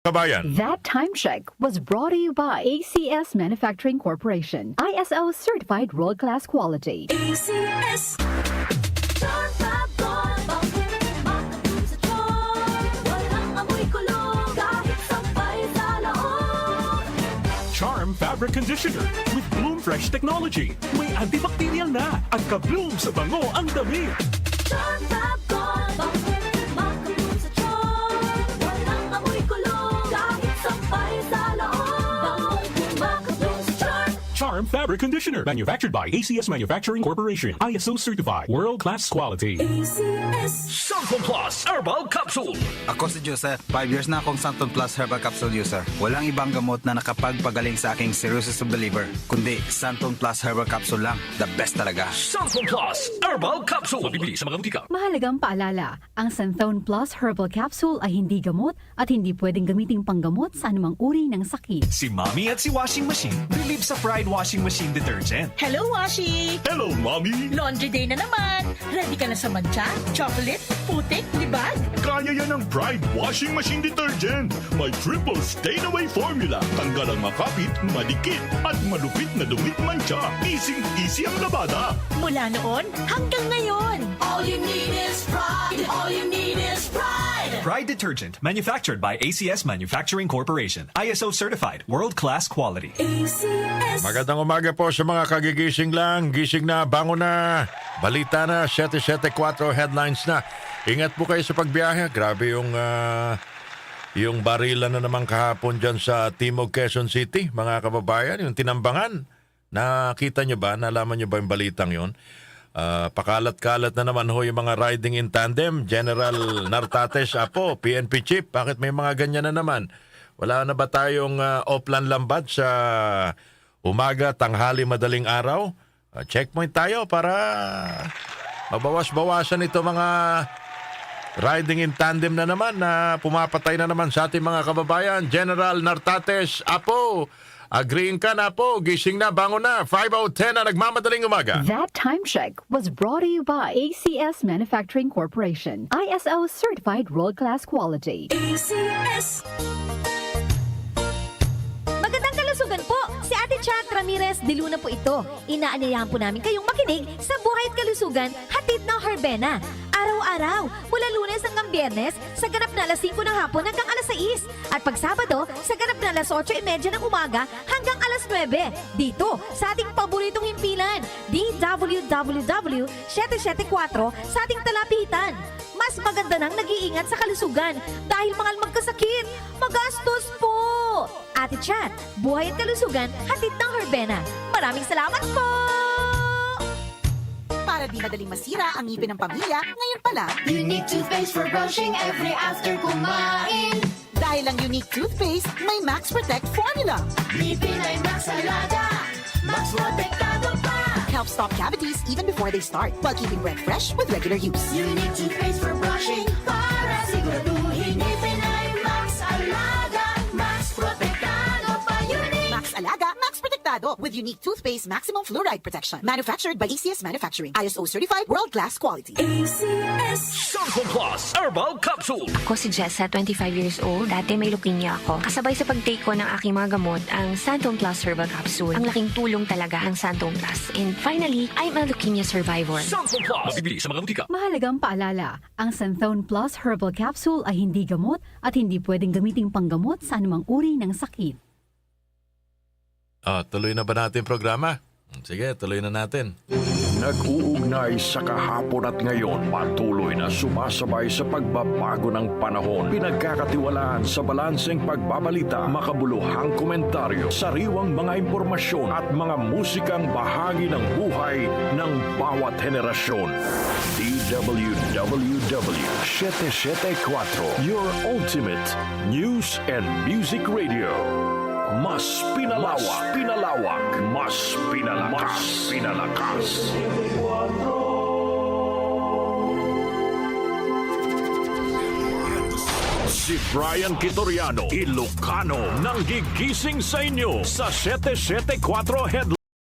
kabayan. That time check was brought to you by ACS Manufacturing Corporation. ISO certified world-class quality. ACS. Charm Fabric Conditioner with Bloom Fresh Technology. May antibacterial na at ka-bloom sa bango ang damit. Charm Fab Gold, makabloom sa charm. Walang amoy kulong, kahit sampay sa loob. Makabloom sa charm. Charm Fabric Conditioner. Manufactured by ACS Manufacturing Corporation. ISO certified. World-class quality. ACS. Santon Plus Herbal Capsule. Ako si Jose, 5 years na akong Santon Plus Herbal Capsule user. Walang ibang gamot na nakapagpagaling sa aking cirrhosis of the liver, kundi Santon Plus Herbal Capsule lang. The best talaga. Santon Plus Herbal Capsule. Mabibili sa mga butika. Mahalagang paalala, ang Santhone Plus Herbal Capsule ay hindi gamot at hindi pwedeng gamiting panggamot sa anumang uri ng sakit. Si Mommy at si Washing Machine believe sa Pride Washing Machine Detergent. Hello, Washi! Hello, Mommy! Laundry day na naman. Ready ka na sa mancha, chocolate, putik, libag? Kaya yan ang Pride Washing Machine Detergent. May triple stain-away formula. Tanggal ang makapit, madikit, at malupit na dumit mancha. Easy ang labada. Mula noon hanggang ngayon. All you need is pride. All you need is pride. Pride Detergent, manufactured by ACS Manufacturing Corporation. ISO certified, world-class quality. ACS. Magandang umaga po sa mga kagigising lang. Gising na, bango na. Balita na, 774 headlines na. Ingat po kayo sa pagbiyahe. Grabe yung barilan na naman kahapon dyan sa Timog, Quezon City. Mga kababayan, yung tinambangan. Nakita nyo ba? Nalaman nyo ba yung balitang yon? Pakalat-kalat na naman ho yung mga riding in tandem. General Nartates Apo, PNP Chief. Bakit may mga ganyan na naman? Wala na ba tayong Oplan Lambad sa umaga, tanghali, madaling araw? Checkpoint tayo para mabawas-bawasan ito mga riding in tandem na naman na pumapatay na naman sa ating mga kababayan. General Nartates Apo, agreeing ka na po, gising na, bango na, 5:10 na nagmamadaling umaga. That time check was brought to you by ACS Manufacturing Corporation. ISO certified world-class quality. ACS. Magandang kalusugan po! Si Ate Chat Ramirez de Luna po ito. Inaanyayahan po namin kayong makinig sa Buhay at Kalusugan, hatid ng Herbena. Araw-araw, mula Lunes hanggang Biyernes, sa ganap na alas 5 ng hapon hanggang alas 6. At pag Sabado, sa ganap na alas 8:30 ng umaga hanggang alas 9. Dito, sa ating paboritong himpilan, DWWW 774 sa ating talapitan. Mas maganda nang nag-iingat sa kalusugan dahil mahal magkasakit. Magastos po! Ate Chat, Buhay at Kalusugan, hatid ng Herbena. Maraming salamat po! Para di madaling masira ang ngipin ng pamilya, ngayon pa lang, Unique toothpaste for brushing every after kumain. dahil ang unique toothpaste may Max Protect formula. Ngipin ay Max Alaga. Max Protektado pa. Helps stop cavities even before they start, while keeping breath fresh with regular use. Unique toothpaste for brushing para siguraduhin ngipin ay Max Alaga. Max Protektado pa. Unique. Max Alaga, Max Protectado with unique toothpaste maximum fluoride protection. Manufactured by ACS Manufacturing. ISO certified world-class quality. ACS. Santon Plus Herbal Capsule. Ako si Jessa, 25 years old. Dati may leukemia ako. Kasabay sa pag-take ko ng aking mga gamot, ang Santon Plus Herbal Capsule. Ang laking tulong talaga ng Santon Plus. And finally, I'm a leukemia survivor. Santon Plus. Mabibili sa mga butika. Mahalagang paalala, ang Santhone Plus Herbal Capsule ay hindi gamot at hindi pwedeng gamiting panggamot sa anumang uri ng sakit. Tuloy na ba natin yung programa? Sige, tuloy na natin. Nag-uugnay sa kahapon at ngayon, patuloy na sumasabay sa pagbabago ng panahon. Pinagkakatiwalaan sa balanseng pagbabalita, makabuluhang komentaryo, sariwang mga impormasyon at mga musikang bahagi ng buhay ng bawat henerasyon. DWWW 774, your ultimate news and music radio. Mas pinalawak, mas pinalakas. Si Brian Kitoriano, Ilocano, nang gigising sa inyo sa 774 Headline.